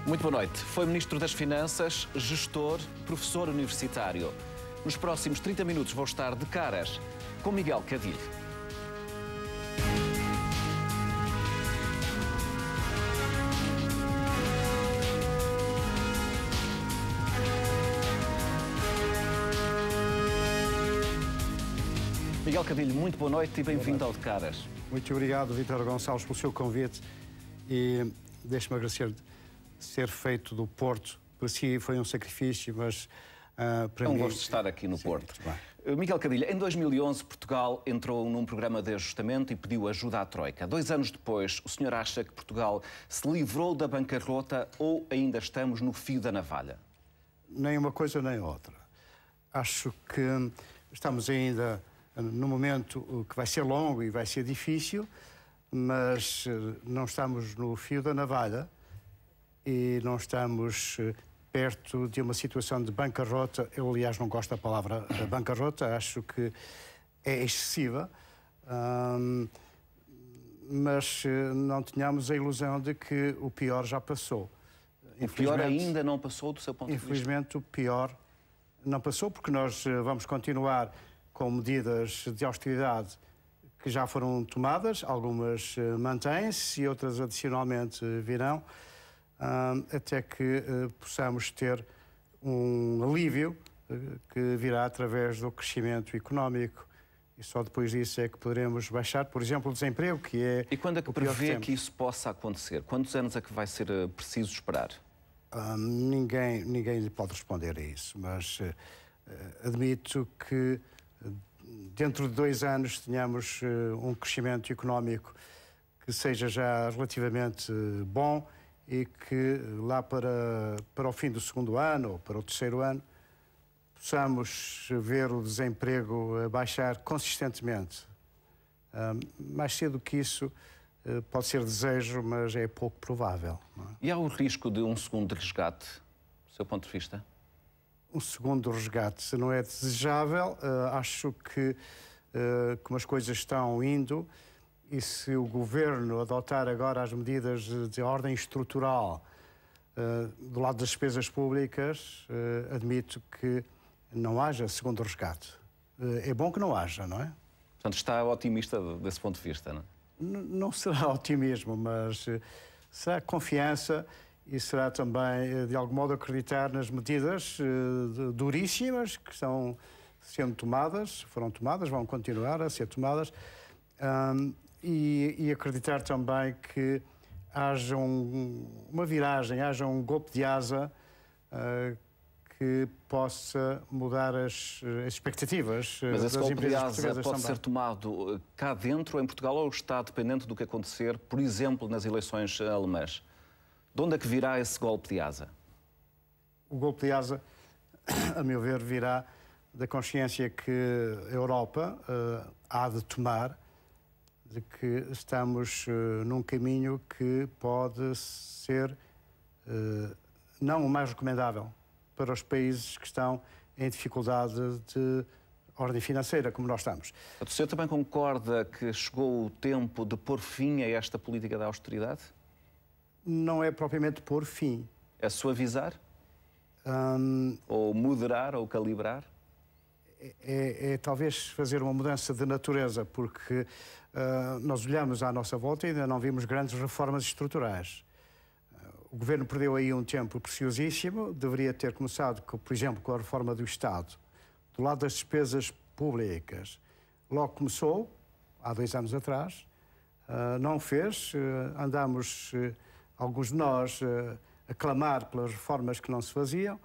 Muito boa noite. Foi Ministro das Finanças, gestor, professor universitário. Nos próximos 30 minutos vou estar de caras com Miguel Cadilho. Miguel Cadilho, muito boa noite e bem-vindo ao De Caras. Muito obrigado, Vítor Gonçalves, pelo seu convite e deixe-me agradecer ser feito do Porto. Para si foi um sacrifício, mas para mim... É um gosto de estar aqui no Porto. Miguel Cadilho, em 2011 Portugal entrou num programa de ajustamento e pediu ajuda à Troika. 2 anos depois, o senhor acha que Portugal se livrou da bancarrota ou ainda estamos no fio da navalha? Nem uma coisa nem outra. Acho que estamos ainda num momento que vai ser longo e vai ser difícil, mas não estamos no fio da navalha e não estamos perto de uma situação de bancarrota. Eu, aliás, não gosto da palavra bancarrota, acho que é excessiva, mas não tenhamos a ilusão de que o pior já passou. O pior ainda não passou do seu ponto de vista? Infelizmente, o pior não passou, porque nós vamos continuar com medidas de austeridade que já foram tomadas, algumas mantêm-se e outras adicionalmente virão, até que possamos ter um alívio que virá através do crescimento económico e só depois disso é que poderemos baixar, por exemplo, o desemprego, que é... E quando é que prevê que isso possa acontecer? Quantos anos é que vai ser preciso esperar? Ninguém lhe pode responder a isso, mas admito que dentro de 2 anos tenhamos um crescimento económico que seja já relativamente bom e que lá para o fim do 2º ano ou para o 3º ano possamos ver o desemprego baixar consistentemente. Mais cedo que isso pode ser desejo, mas é pouco provável. Não é? E há o risco de um segundo resgate, do seu ponto de vista? Um segundo resgate se não é desejável. Acho que como as coisas estão indo e se o Governo adotar agora as medidas de ordem estrutural do lado das despesas públicas, admito que não haja segundo resgate. É bom que não haja, não é? Portanto, está otimista desse ponto de vista, não é? Não será otimismo, mas será confiança e será também, de algum modo, acreditar nas medidas duríssimas que estão sendo tomadas, foram tomadas, vão continuar a ser tomadas, e acreditar também que haja uma viragem, haja um golpe de asa que possa mudar as expectativas Mas esse das golpe de empresas asa portuguesas pode também. ser tomado cá dentro, em Portugal, ou está dependente do que acontecer, por exemplo, nas eleições alemãs? De onde é que virá esse golpe de asa? O golpe de asa, a meu ver, virá da consciência que a Europa há de tomar de que estamos num caminho que pode ser não o mais recomendável para os países que estão em dificuldade de ordem financeira, como nós estamos. O senhor também concorda que chegou o tempo de pôr fim a esta política da austeridade? Não é propriamente pôr fim. É suavizar? Ou moderar, ou calibrar? É talvez fazer uma mudança de natureza, porque nós olhamos à nossa volta e ainda não vimos grandes reformas estruturais. O Governo perdeu aí um tempo preciosíssimo, deveria ter começado, por exemplo, com a reforma do Estado. Do lado das despesas públicas, logo começou, há 2 anos atrás, não fez, andamos... alguns de nós a clamar pelas reformas que não se faziam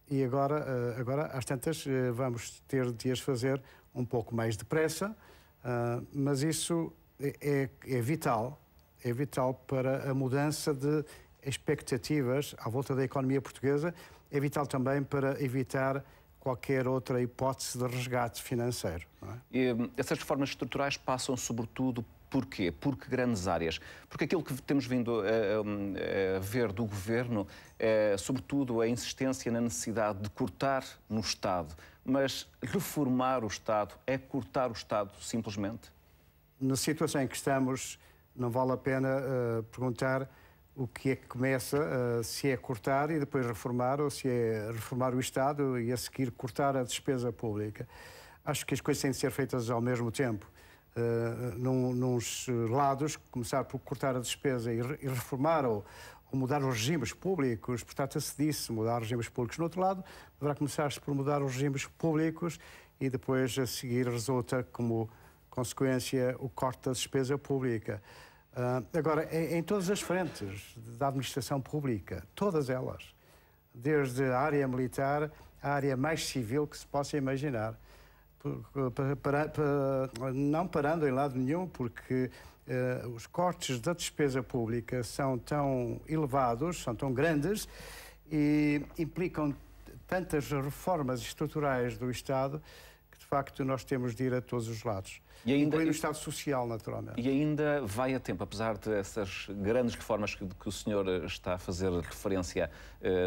e agora às tantas, vamos ter de as fazer um pouco mais depressa, mas isso é vital para a mudança de expectativas à volta da economia portuguesa, é vital também para evitar qualquer outra hipótese de resgate financeiro. Não é? E essas reformas estruturais passam sobretudo por quê? Por que grandes áreas? Porque aquilo que temos vindo a ver do Governo é, sobretudo, a insistência na necessidade de cortar no Estado. Mas reformar o Estado é cortar o Estado, simplesmente? Na situação em que estamos, não vale a pena perguntar o que é que começa, se é cortar e depois reformar, ou se é reformar o Estado e a seguir cortar a despesa pública. Acho que as coisas têm de ser feitas ao mesmo tempo. Nos lados, começar por cortar a despesa e reformar ou mudar os regimes públicos, portanto, se disse mudar os regimes públicos. No outro lado, deverá começar-se por mudar os regimes públicos e depois, a seguir, resulta como consequência o corte da despesa pública. Agora, em todas as frentes da administração pública, todas elas, desde a área militar à área mais civil que se possa imaginar, não parando em lado nenhum, porque os cortes da despesa pública são tão elevados, são tão grandes e implicam tantas reformas estruturais do Estado que, de facto, nós temos de ir a todos os lados. Incluindo o Estado Social, naturalmente. E ainda vai a tempo, apesar dessas grandes reformas que o senhor está a fazer referência,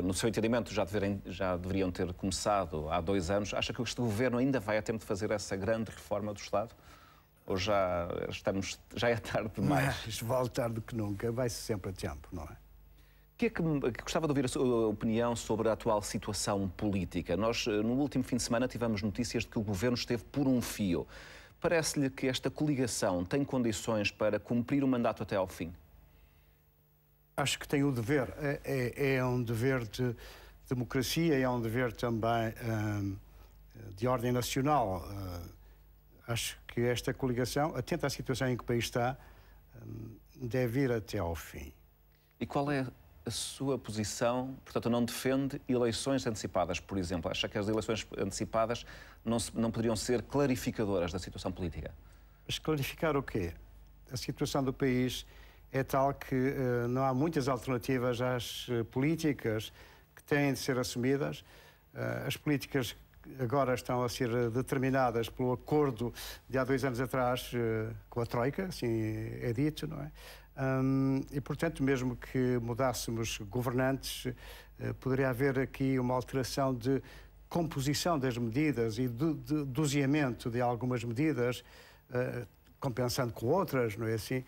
no seu entendimento já deveriam ter começado há 2 anos. Acha que este governo ainda vai a tempo de fazer essa grande reforma do Estado? Ou já é tarde demais? Mais vale tarde do que nunca, vai-se sempre a tempo, não é? Gostava de ouvir a sua opinião sobre a atual situação política. Nós, no último fim de semana, tivemos notícias de que o governo esteve por um fio. Parece-lhe que esta coligação tem condições para cumprir o mandato até ao fim? Acho que tem o dever. É um dever de democracia, é um dever também de ordem nacional. Acho que esta coligação, atenta à situação em que o país está, deve ir até ao fim. E qual é a sua posição? Portanto, não defende eleições antecipadas, por exemplo? Acha que as eleições antecipadas não poderiam ser clarificadoras da situação política? Mas clarificar o quê? A situação do país é tal que não há muitas alternativas às políticas que têm de ser assumidas. As políticas agora estão a ser determinadas pelo acordo de há 2 anos atrás com a Troika, assim é dito, não é? E, portanto, mesmo que mudássemos governantes, poderia haver aqui uma alteração de composição das medidas e de doseamento de algumas medidas, compensando com outras, não é assim?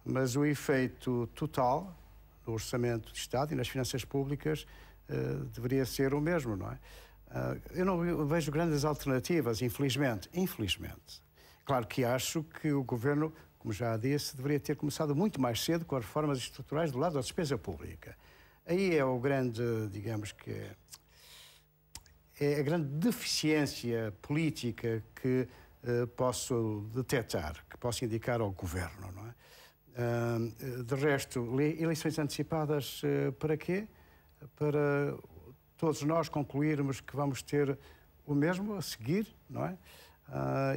Mas o efeito total no orçamento de Estado e nas finanças públicas deveria ser o mesmo, não é? Eu não vejo grandes alternativas, infelizmente. Infelizmente. Claro que acho que o Governo, como já disse, deveria ter começado muito mais cedo com as reformas estruturais do lado da despesa pública. Aí é o grande, digamos que é a grande deficiência política que posso detectar, que posso indicar ao Governo, não é? De resto, eleições antecipadas para quê? Para todos nós concluirmos que vamos ter o mesmo a seguir, não é?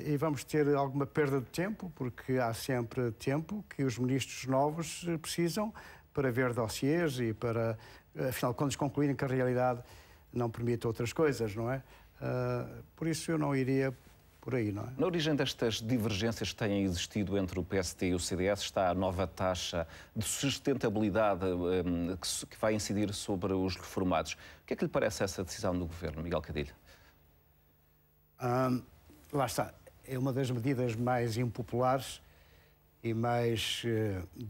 E vamos ter alguma perda de tempo, porque há sempre tempo que os ministros novos precisam para ver dossiês e para, afinal de contas, concluírem que a realidade não permite outras coisas, não é? Por isso eu não iria por aí, não é? Na origem destas divergências que têm existido entre o PSD e o CDS está a nova taxa de sustentabilidade que vai incidir sobre os reformados. O que é que lhe parece essa decisão do Governo, Miguel Cadilho? Lá está. É uma das medidas mais impopulares e mais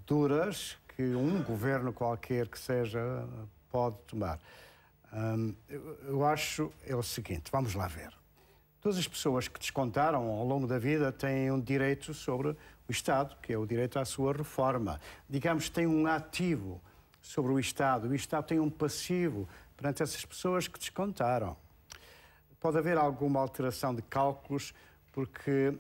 duras que um governo qualquer que seja pode tomar. Eu acho é o seguinte, vamos lá ver. Todas as pessoas que descontaram ao longo da vida têm um direito sobre o Estado, que é o direito à sua reforma. Digamos, tem um ativo sobre o Estado tem um passivo perante essas pessoas que descontaram. Pode haver alguma alteração de cálculos, porque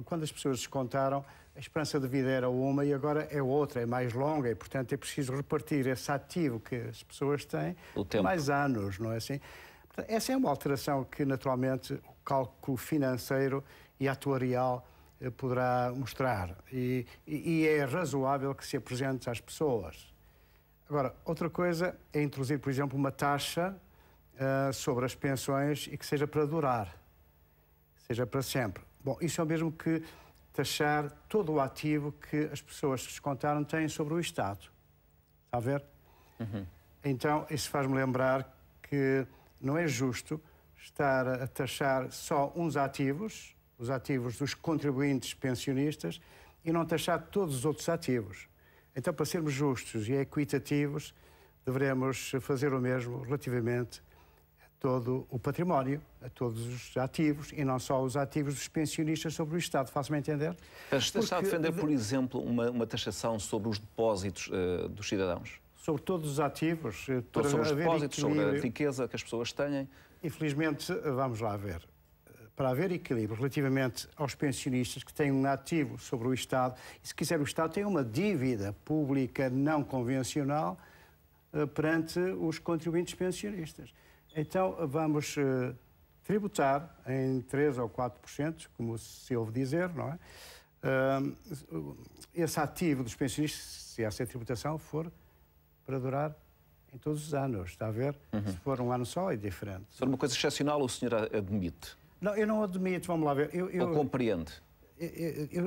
quando as pessoas descontaram, a esperança de vida era uma e agora é outra, é mais longa, e portanto é preciso repartir esse ativo que as pessoas têm por mais anos, não é assim? Portanto, essa é uma alteração que naturalmente o cálculo financeiro e atuarial poderá mostrar e é razoável que se apresente às pessoas. Agora, outra coisa é introduzir, por exemplo, uma taxa sobre as pensões e que seja para durar, seja para sempre. Bom, isso é o mesmo que taxar todo o ativo que as pessoas que descontaram têm sobre o Estado. Está a ver? Uhum. Então, isso faz-me lembrar que não é justo estar a taxar só uns ativos, os ativos dos contribuintes pensionistas, e não taxar todos os outros ativos. Então, para sermos justos e equitativos, devemos fazer o mesmo relativamente a todo o património, a todos os ativos, e não só os ativos dos pensionistas sobre o Estado. Faço-me entender? Está a defender, por exemplo, uma taxação sobre os depósitos dos cidadãos? Sobre todos os ativos. Sobre os depósitos, sobre a riqueza que as pessoas têm? Infelizmente, vamos lá ver. Para haver equilíbrio relativamente aos pensionistas que têm um ativo sobre o Estado, e se quiser o Estado tem uma dívida pública não convencional perante os contribuintes pensionistas. Então vamos tributar em 3 ou 4%, como se ouve dizer, não é? Esse ativo dos pensionistas, se essa tributação for para durar em todos os anos, está a ver? Se for um ano só é diferente. Se for uma coisa excepcional, o senhor admite? Não, eu não admito, vamos lá ver. Ou compreende?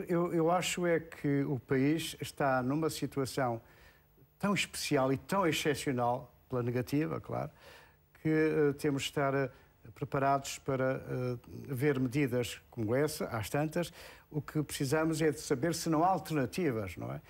Eu acho é que o país está numa situação tão especial e tão excepcional, pela negativa, claro, que temos de estar preparados para ver medidas como essa, às tantas. O que precisamos é de saber se não há alternativas, não é?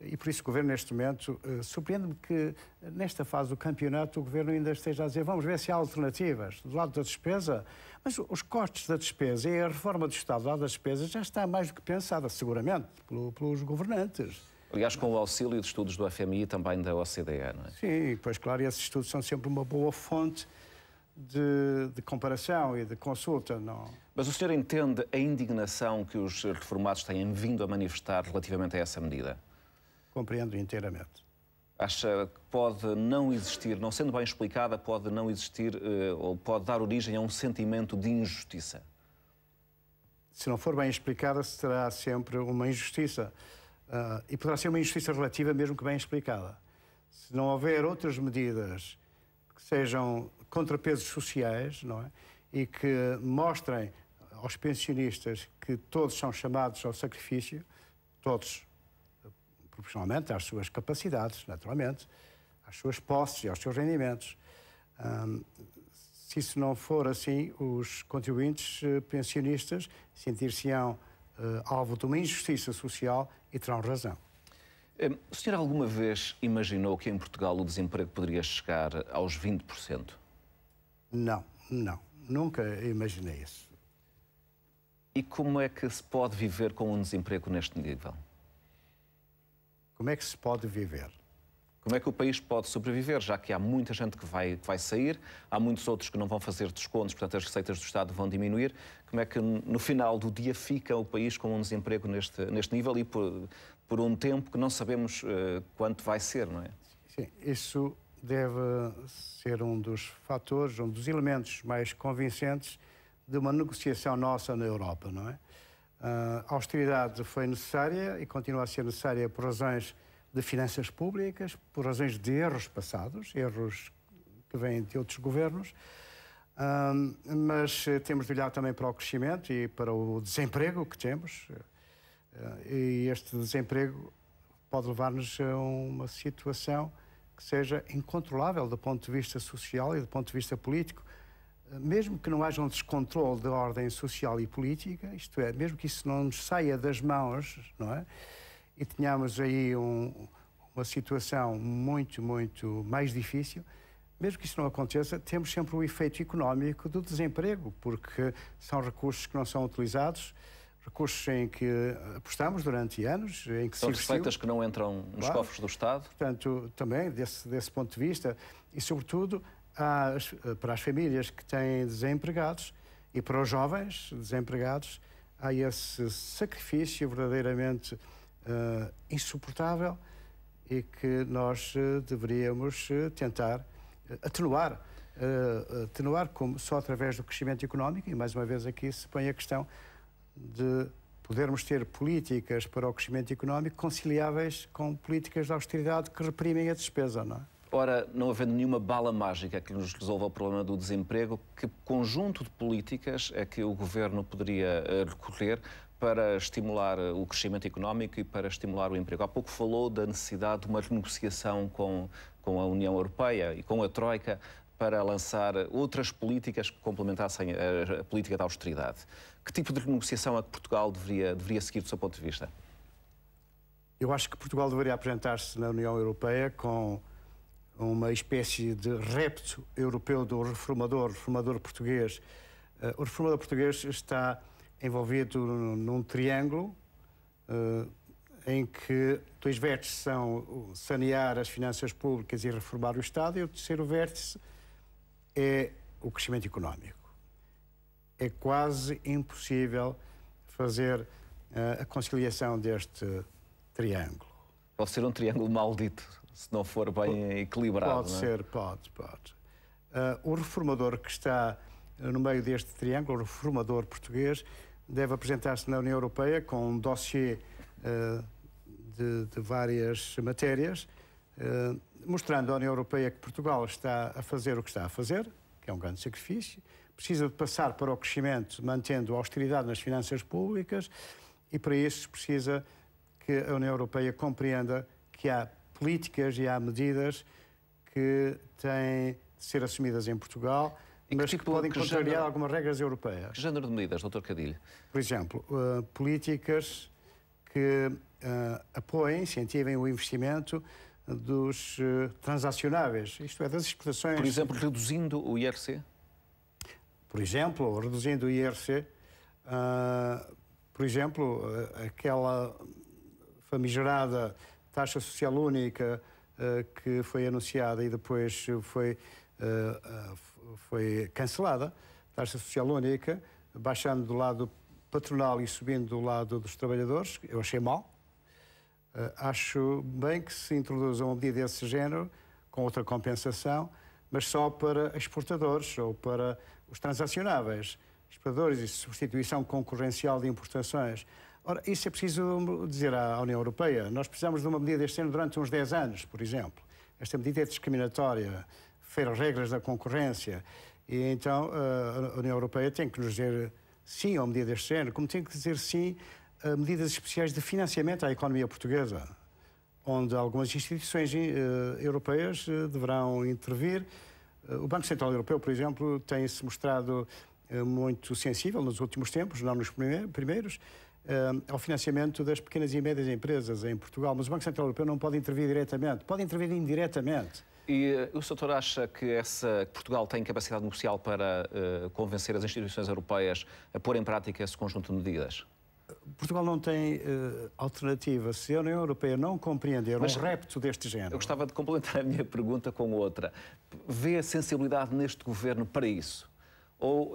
E por isso o Governo, neste momento, surpreende-me que, nesta fase do campeonato, o Governo ainda esteja a dizer vamos ver se há alternativas do lado da despesa. Mas os costes da despesa e a reforma do Estado do lado da despesa já está mais do que pensada, seguramente, pelos governantes. Aliás, com o auxílio de estudos do FMI e também da OCDE, não é? Sim, pois claro, e esses estudos são sempre uma boa fonte de comparação e de consulta. Não... Mas o senhor entende a indignação que os reformados têm vindo a manifestar relativamente a essa medida? Compreendo inteiramente. Acha que pode não existir, não sendo bem explicada, pode não existir ou pode dar origem a um sentimento de injustiça? Se não for bem explicada, será sempre uma injustiça. E poderá ser uma injustiça relativa, mesmo que bem explicada. Se não houver outras medidas que sejam contrapesos sociais, não é? E que mostrem aos pensionistas que todos são chamados ao sacrifício, todos, proporcionalmente às suas capacidades, naturalmente, às suas posses e aos seus rendimentos. Se isso não for assim, os contribuintes pensionistas sentir-se-ão alvo de uma injustiça social e terão razão. O senhor alguma vez imaginou que em Portugal o desemprego poderia chegar aos 20%? Não, nunca imaginei isso. E como é que se pode viver com um desemprego neste nível? Como é que se pode viver? Como é que o país pode sobreviver, já que há muita gente que vai sair, há muitos outros que não vão fazer descontos, portanto as receitas do Estado vão diminuir. Como é que no final do dia fica o país com um desemprego neste nível e por um tempo que não sabemos quanto vai ser, não é? Sim, isso deve ser um dos fatores, um dos elementos mais convincentes de uma negociação nossa na Europa, não é? A austeridade foi necessária e continua a ser necessária por razões de finanças públicas, por razões de erros passados, erros que vêm de outros governos, mas temos de olhar também para o crescimento e para o desemprego que temos, e este desemprego pode levar-nos a uma situação que seja incontrolável do ponto de vista social e do ponto de vista político, mesmo que não haja um descontrole da ordem social e política, isto é, mesmo que isso não nos saia das mãos, não é? E tenhamos aí uma situação muito mais difícil, mesmo que isso não aconteça, temos sempre o efeito económico do desemprego, porque são recursos que não são utilizados, recursos em que apostamos durante anos, em que são receitas que não entram nos cofres do Estado. Portanto, também desse ponto de vista, e sobretudo para as famílias que têm desempregados e para os jovens desempregados, há esse sacrifício verdadeiramente insuportável e que nós deveríamos tentar atenuar como só através do crescimento económico, e mais uma vez aqui se põe a questão de podermos ter políticas para o crescimento económico conciliáveis com políticas de austeridade que reprimem a despesa, não é? Ora, não havendo nenhuma bala mágica que nos resolva o problema do desemprego, que conjunto de políticas é que o Governo poderia recorrer para estimular o crescimento económico e para estimular o emprego? Há pouco falou da necessidade de uma renegociação com a União Europeia e com a Troika para lançar outras políticas que complementassem a política da austeridade. Que tipo de renegociação é que Portugal deveria seguir do seu ponto de vista? Eu acho que Portugal deveria apresentar-se na União Europeia com uma espécie de repto europeu do reformador português. O reformador português está envolvido num triângulo em que dois vértices são sanear as finanças públicas e reformar o Estado, e o terceiro vértice é o crescimento económico. É quase impossível fazer a conciliação deste triângulo. Pode ser um triângulo maldito, se não for bem equilibrado. Pode ser, pode. O reformador que está no meio deste triângulo, o reformador português, deve apresentar-se na União Europeia com um dossiê de várias matérias, mostrando à União Europeia que Portugal está a fazer o que está a fazer, que é um grande sacrifício, precisa de passar para o crescimento, mantendo a austeridade nas finanças públicas, e para isso precisa que a União Europeia compreenda que há políticas e há medidas que têm de ser assumidas em Portugal, mas que podem contrariar algumas regras europeias. Que género de medidas, Dr. Cadilho? Por exemplo, políticas que apoiem, incentivem o investimento dos transacionáveis, isto é, das exportações... Por exemplo, reduzindo o IRC? Por exemplo, reduzindo o IRC, por exemplo, aquela famigerada taxa social única que foi anunciada e depois foi cancelada, taxa social única, baixando do lado patronal e subindo do lado dos trabalhadores, eu achei mal. Acho bem que se introduza uma medida desse género, com outra compensação, mas só para exportadores ou para os transacionáveis, exportadores e substituição concorrencial de importações. Ora, isso é preciso dizer à União Europeia. Nós precisamos de uma medida deste ano durante uns 10 anos, por exemplo. Esta medida é discriminatória, fere as regras da concorrência. E então a União Europeia tem que nos dizer sim a uma medida deste género, como tem que dizer sim a medidas especiais de financiamento à economia portuguesa, onde algumas instituições europeias deverão intervir. O Banco Central Europeu, por exemplo, tem-se mostrado muito sensível nos últimos tempos, não nos primeiros, ao financiamento das pequenas e médias empresas em Portugal. Mas o Banco Central Europeu não pode intervir diretamente, pode intervir indiretamente. E o Sr. acha que Portugal tem capacidade negocial para convencer as instituições europeias a pôr em prática esse conjunto de medidas? Portugal não tem alternativa. Se a União Europeia não compreender um repto deste género... Eu gostava de complementar a minha pergunta com outra. Vê a sensibilidade neste governo para isso? Ou,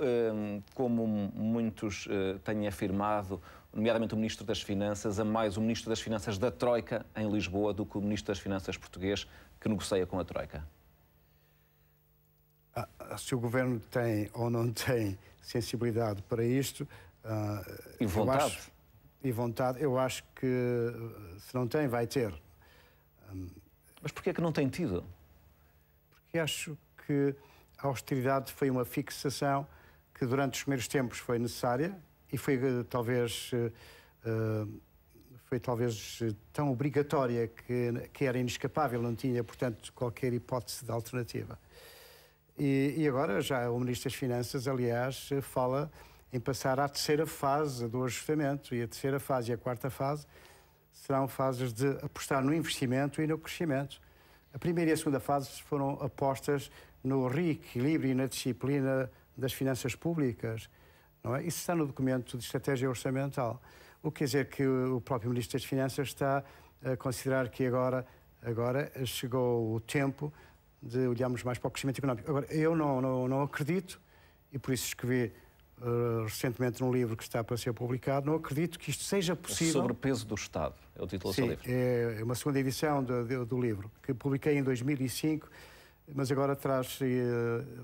como muitos têm afirmado, nomeadamente o Ministro das Finanças, a mais o Ministro das Finanças da Troika em Lisboa do que o Ministro das Finanças português que negocia com a Troika? Se o Governo tem ou não tem sensibilidade para isto... e vontade? Eu acho que se não tem, vai ter. Mas porquê é que não tem tido? Porque acho que a austeridade foi uma fixação que durante os primeiros tempos foi necessária e foi talvez tão obrigatória que era inescapável, não tinha, portanto, qualquer hipótese de alternativa. E agora já o Ministro das Finanças, aliás, fala em passar à terceira fase do ajustamento, e a terceira fase e a quarta fase serão fases de apostar no investimento e no crescimento. A primeira e a segunda fase foram apostas no reequilíbrio e na disciplina das finanças públicas. Não é? Isso está no documento de estratégia orçamental. O que quer dizer que o próprio Ministro das Finanças está a considerar que agora chegou o tempo de olharmos mais para o crescimento económico. Agora, eu não acredito, e por isso escrevi recentemente num livro que está para ser publicado, não acredito que isto seja possível... O sobrepeso do Estado, é o título do seu livro. É uma segunda edição do livro, que publiquei em 2005, mas agora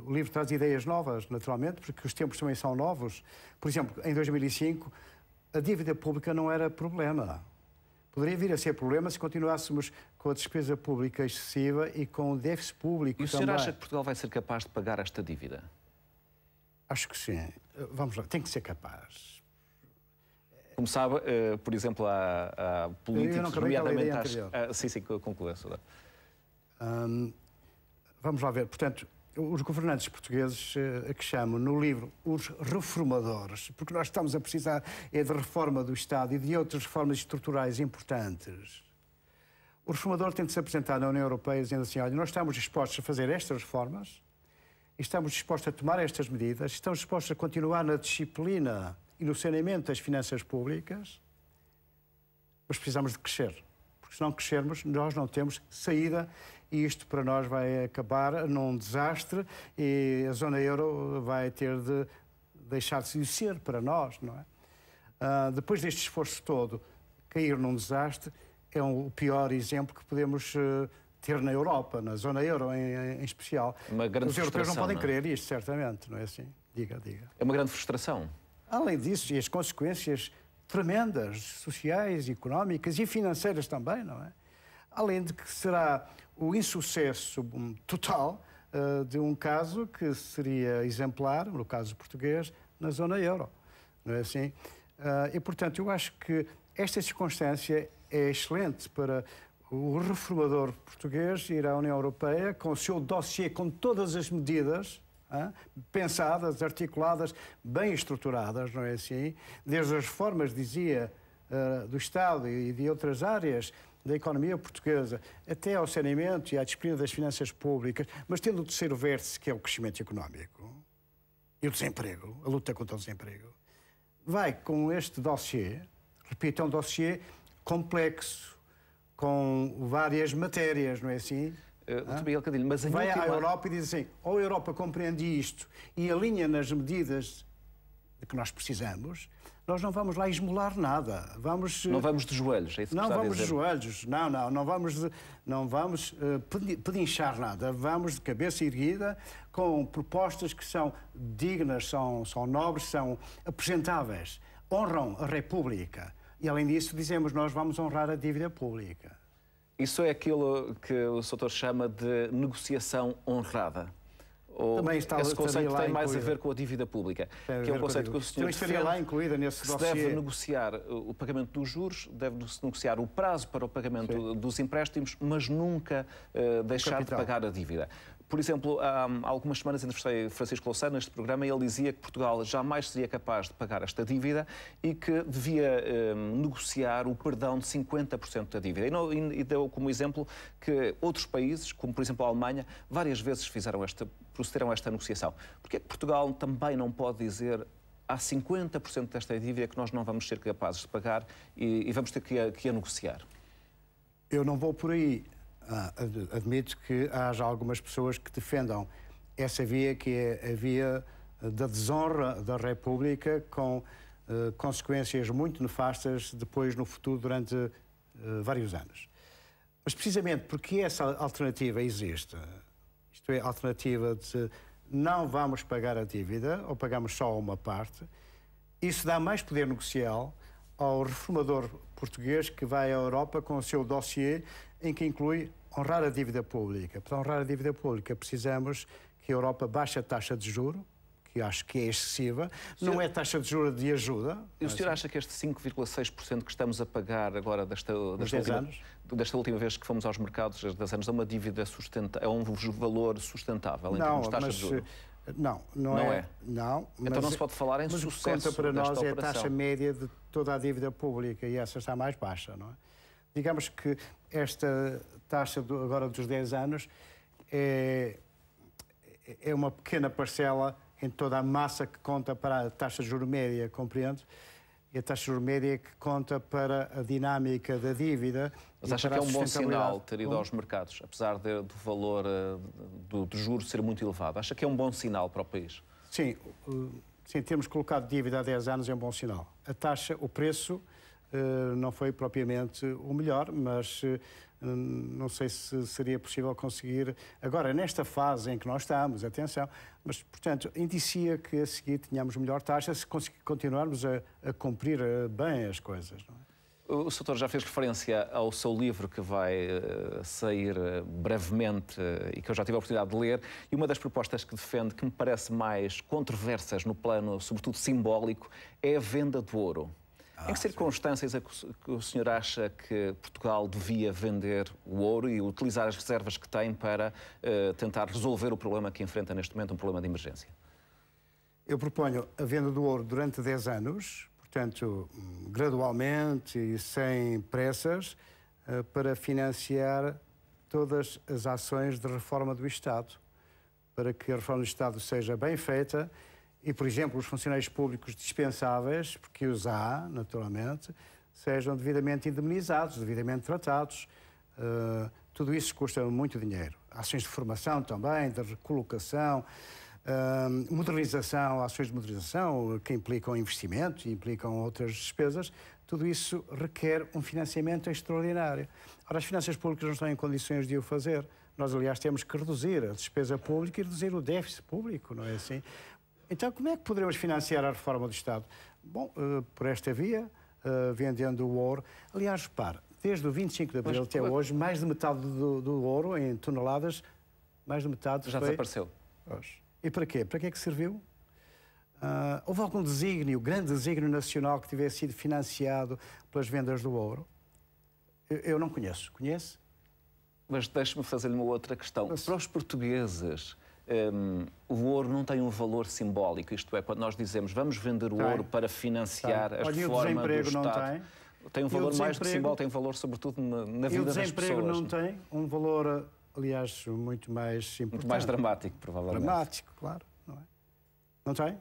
o livro traz ideias novas, naturalmente, porque os tempos também são novos. Por exemplo, em 2005, a dívida pública não era problema. Poderia vir a ser problema se continuássemos com a despesa pública excessiva e com o déficit público também. E o senhor acha que Portugal vai ser capaz de pagar esta dívida? Acho que sim. Vamos lá, tem que ser capaz. Como sabe, por exemplo, há políticos, nomeadamente... Sim, conclua, senhor. Vamos lá ver. Portanto, os governantes portugueses, a que chamam no livro os reformadores, porque nós estamos a precisar de reforma do Estado e de outras reformas estruturais importantes. O reformador tem de se apresentar na União Europeia dizendo assim, olha, nós estamos dispostos a fazer estas reformas, estamos dispostos a tomar estas medidas, estamos dispostos a continuar na disciplina e no saneamento das finanças públicas, mas precisamos de crescer. Porque se não crescermos, nós não temos saída e isto para nós vai acabar num desastre e a zona euro vai ter de deixar de ser para nós, não é? Depois deste esforço todo, cair num desastre é o pior exemplo que podemos ter na Europa, na zona euro em especial. Os europeus não podem querer isto, certamente, não é assim? Diga. É uma grande frustração. Além disso, e as consequências tremendas, sociais, económicas e financeiras também, não é? Além de que será o insucesso total de um caso que seria exemplar, no caso português, na zona euro, não é assim? E, portanto, eu acho que esta circunstância é excelente para o reformador português ir à União Europeia com o seu dossiê, com todas as medidas pensadas, articuladas, bem estruturadas, não é assim? Desde as reformas, dizia, do Estado e de outras áreas da economia portuguesa, até ao saneamento e à disciplina das finanças públicas, mas tendo o terceiro vértice, que é o crescimento económico e o desemprego, a luta contra o desemprego. Vai com este dossiê, repito, é um dossiê complexo, com várias matérias, não é assim? Mas vai à Europa e diz assim, ou a Europa compreende isto e alinha nas medidas de que nós precisamos, nós não vamos lá esmolar nada. Não vamos de joelhos, é isso que não está a dizer? Não vamos de joelhos, não vamos pedinchar nada. Vamos de cabeça erguida, com propostas que são dignas, são nobres, são apresentáveis, honram a República. E, além disso, dizemos, nós vamos honrar a dívida pública. Isso é aquilo que o Soutor chama de negociação honrada? Ou também está, esse conceito tem mais incluída. a ver com a dívida pública, que é um conceito que o senhor também estaria lá incluída nesse dossiê. Se deve negociar o pagamento dos juros, deve-se negociar o prazo para o pagamento dos empréstimos, mas nunca deixar de pagar a dívida. Por exemplo, há algumas semanas entrevistei Francisco Louçã neste programa e ele dizia que Portugal jamais seria capaz de pagar esta dívida e que devia negociar o perdão de 50% da dívida. E deu como exemplo que outros países, como por exemplo a Alemanha, várias vezes procederam esta negociação. Porque é que Portugal também não pode dizer há 50% desta dívida que nós não vamos ser capazes de pagar e vamos ter que a negociar? Eu não vou por aí. Admito que haja algumas pessoas que defendam essa via, que é a via da desonra da República, com consequências muito nefastas depois no futuro, durante vários anos. Mas precisamente porque essa alternativa existe, isto é, a alternativa de não vamos pagar a dívida, ou pagamos só uma parte, isso dá mais poder negocial ao reformador português que vai à Europa com o seu dossiê, em que inclui honrar a dívida pública. Para honrar a dívida pública precisamos que a Europa baixe a taxa de juro, que acho que é excessiva, não é taxa de juros de ajuda. E o senhor acha que este 5,6% que estamos a pagar agora desta última vez que fomos aos mercados, das 10 anos, é uma dívida sustentável, é um valor sustentável em termos de taxa de juros? Não é. Não, então não se pode falar em sucesso desta operação. O que conta para nós é a taxa média de toda a dívida pública e essa está mais baixa, não é? Digamos que esta taxa agora dos 10 anos é uma pequena parcela em toda a massa que conta para a taxa de juros média, compreende? E a taxa de juros média que conta para a dinâmica da dívida. Mas acha que é um bom sinal ter ido aos mercados, apesar do valor do juro ser muito elevado? Acha que é um bom sinal para o país? Sim, termos colocado dívida há 10 anos é um bom sinal. A taxa, o preço, não foi propriamente o melhor, mas não sei se seria possível conseguir agora, nesta fase em que nós estamos, atenção, mas, portanto, indicia que a seguir tenhamos melhor taxa se continuarmos a cumprir bem as coisas, não é? O Soutor já fez referência ao seu livro que vai sair brevemente e que eu já tive a oportunidade de ler, e uma das propostas que defende, que me parece mais controversas no plano, sobretudo simbólico, é a venda do ouro. Em que circunstâncias é que o senhor acha que Portugal devia vender o ouro e utilizar as reservas que tem para tentar resolver o problema que enfrenta neste momento, um problema de emergência? Eu proponho a venda do ouro durante 10 anos, portanto, gradualmente e sem pressas, para financiar todas as ações de reforma do Estado, para que a reforma do Estado seja bem feita e, por exemplo, os funcionários públicos dispensáveis, porque os há, naturalmente, sejam devidamente indemnizados, devidamente tratados. Tudo isso custa muito dinheiro. Ações de formação também, de recolocação, modernização, ações de modernização que implicam investimento e implicam outras despesas, tudo isso requer um financiamento extraordinário. Ora, as finanças públicas não estão em condições de o fazer. Nós, aliás, temos que reduzir a despesa pública e reduzir o déficit público, não é assim? Então, como é que poderemos financiar a reforma do Estado? Bom, por esta via, vendendo o ouro. Aliás, repare, desde o 25 de abril até hoje, mais de metade do ouro, em toneladas, mais de metade já desapareceu. E para quê? Para que é que serviu? Houve algum desígnio, grande desígnio nacional que tivesse sido financiado pelas vendas do ouro? Eu não conheço. Conhece? Mas deixe-me fazer-lhe uma outra questão. Para os portugueses, o ouro não tem um valor simbólico, isto é, quando nós dizemos vamos vender o ouro para financiar a reforma do Estado, tem um valor mais do que simbólico, tem um valor sobretudo na vida das pessoas. E o desemprego não tem um valor, aliás, muito mais importante. Muito mais dramático, provavelmente. Dramático, claro, não é? Não tem?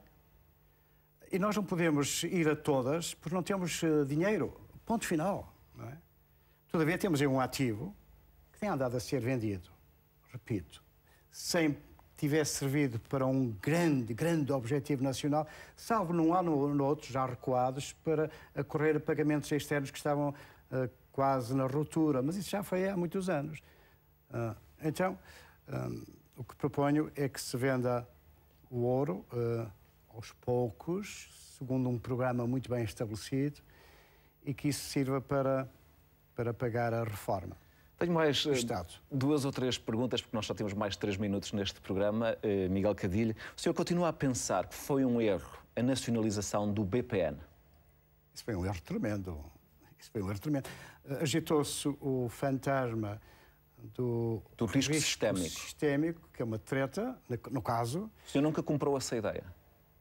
E nós não podemos ir a todas porque não temos dinheiro. Ponto final, não é? Todavia temos aí um ativo que tem andado a ser vendido, repito, sem tivesse servido para um grande objetivo nacional, salvo num ano ou no outro, já recuados, para acorrer a pagamentos externos que estavam quase na ruptura. Mas isso já foi há muitos anos. Então, o que proponho é que se venda o ouro aos poucos, segundo um programa muito bem estabelecido, e que isso sirva para pagar a reforma. Tenho mais duas ou três perguntas, porque nós só temos mais de 3 minutos neste programa. Miguel Cadilho, o senhor continua a pensar que foi um erro a nacionalização do BPN? Isso foi um erro tremendo. Isso foi um erro tremendo. Agitou-se o fantasma do risco sistémico, que é uma treta, no caso. O senhor nunca comprou essa ideia?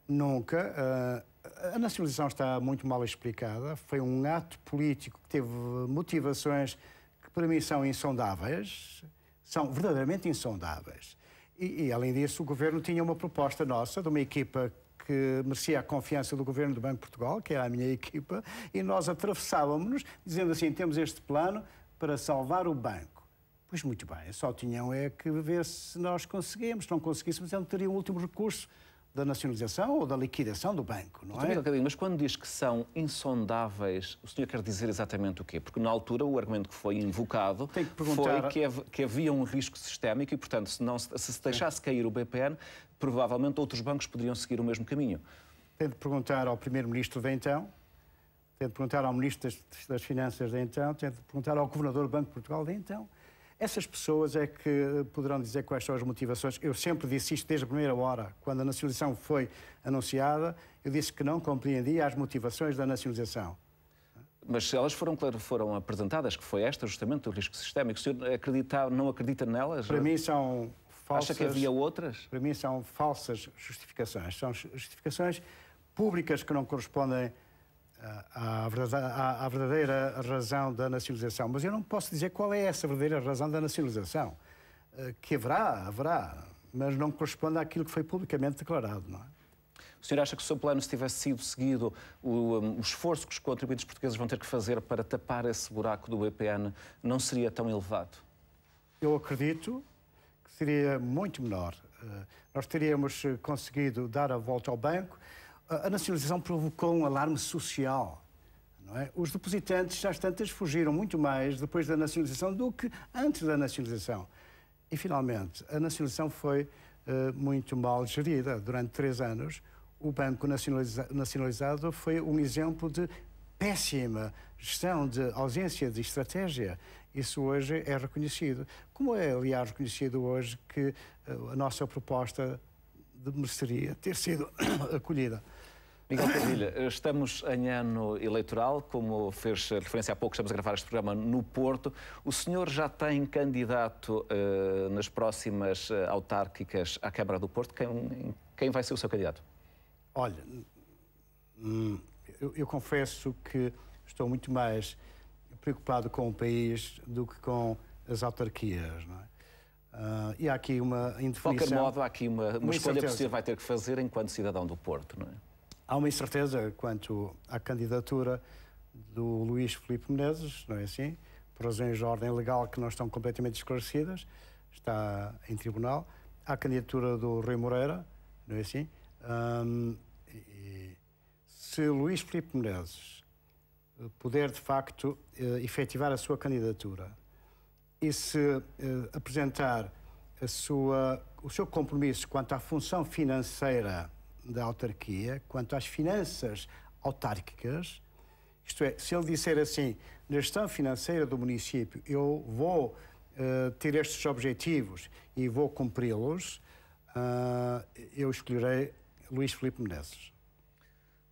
Nunca. A nacionalização está muito mal explicada. Foi um ato político que teve motivações que, para mim, são insondáveis. São verdadeiramente insondáveis. E, além disso, o Governo tinha uma proposta nossa, de uma equipa que merecia a confiança do Governo do Banco de Portugal, que era a minha equipa, e nós atravessávamos-nos, dizendo assim, temos este plano para salvar o banco. Pois muito bem, só tinham é que ver se nós conseguimos. Se não conseguíssemos, então teria o último recurso da nacionalização ou da liquidação do banco, não é? Mas quando diz que são insondáveis, o senhor quer dizer exatamente o quê? Porque na altura o argumento que foi invocado foi que havia um risco sistémico e, portanto, se deixasse cair o BPN, provavelmente outros bancos poderiam seguir o mesmo caminho. Tem de perguntar ao primeiro-ministro de então, tem de perguntar ao ministro das Finanças de então, tem de perguntar ao governador do Banco de Portugal de então. Essas pessoas é que poderão dizer quais são as motivações. Eu sempre disse isto desde a primeira hora. Quando a nacionalização foi anunciada, eu disse que não compreendia as motivações da nacionalização. Mas se elas foram apresentadas, que foi esta justamente o risco sistémico, o senhor não acredita nelas? Para mim são falsas... Acha que havia outras? Para mim são falsas justificações. São justificações públicas que não correspondem à verdadeira razão da nacionalização. Mas eu não posso dizer qual é essa verdadeira razão da nacionalização. Que haverá, mas não corresponde àquilo que foi publicamente declarado, não é? O senhor acha que o seu plano, se tivesse sido seguido, o esforço que os contribuintes portugueses vão ter que fazer para tapar esse buraco do BPN não seria tão elevado? Eu acredito que seria muito menor. Nós teríamos conseguido dar a volta ao banco. A nacionalização provocou um alarme social, não é? Os depositantes, às tantas, fugiram muito mais depois da nacionalização do que antes da nacionalização. E, finalmente, a nacionalização foi muito mal gerida. Durante 3 anos, o banco nacionalizado foi um exemplo de péssima gestão, de ausência de estratégia. Isso hoje é reconhecido. Como é, aliás, reconhecido hoje que a nossa proposta mereceria ter sido acolhida. Miguel Cadilho, estamos em ano eleitoral, como fez referência há pouco, estamos a gravar este programa no Porto. O senhor já tem candidato nas próximas autárquicas à Câmara do Porto? Quem vai ser o seu candidato? Olha, eu confesso que estou muito mais preocupado com o país do que com as autarquias, não é? E há aqui uma indefinição. De qualquer modo, há aqui uma escolha que você vai ter que fazer enquanto cidadão do Porto, não é? Há uma incerteza quanto à candidatura do Luís Filipe Menezes, não é assim? Por razões de ordem legal que não estão completamente esclarecidas, está em tribunal. Há a candidatura do Rui Moreira, não é assim? Se Luís Filipe Menezes puder, de facto, efetivar a sua candidatura e se apresentar o seu compromisso quanto à função financeira da autarquia, quanto às finanças autárquicas, isto é, se ele disser assim, na gestão financeira do município eu vou ter estes objetivos e vou cumpri-los, eu escolherei Luís Filipe Menezes.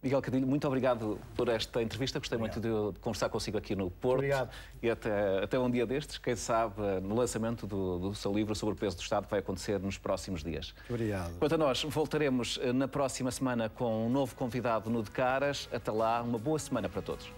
Miguel Cadilho, muito obrigado por esta entrevista. Gostei muito de conversar consigo aqui no Porto. Obrigado. E até um dia destes, quem sabe, no lançamento do seu livro sobre o peso do Estado, que vai acontecer nos próximos dias. Obrigado. Quanto a nós, voltaremos na próxima semana com um novo convidado no De Caras. Até lá, uma boa semana para todos.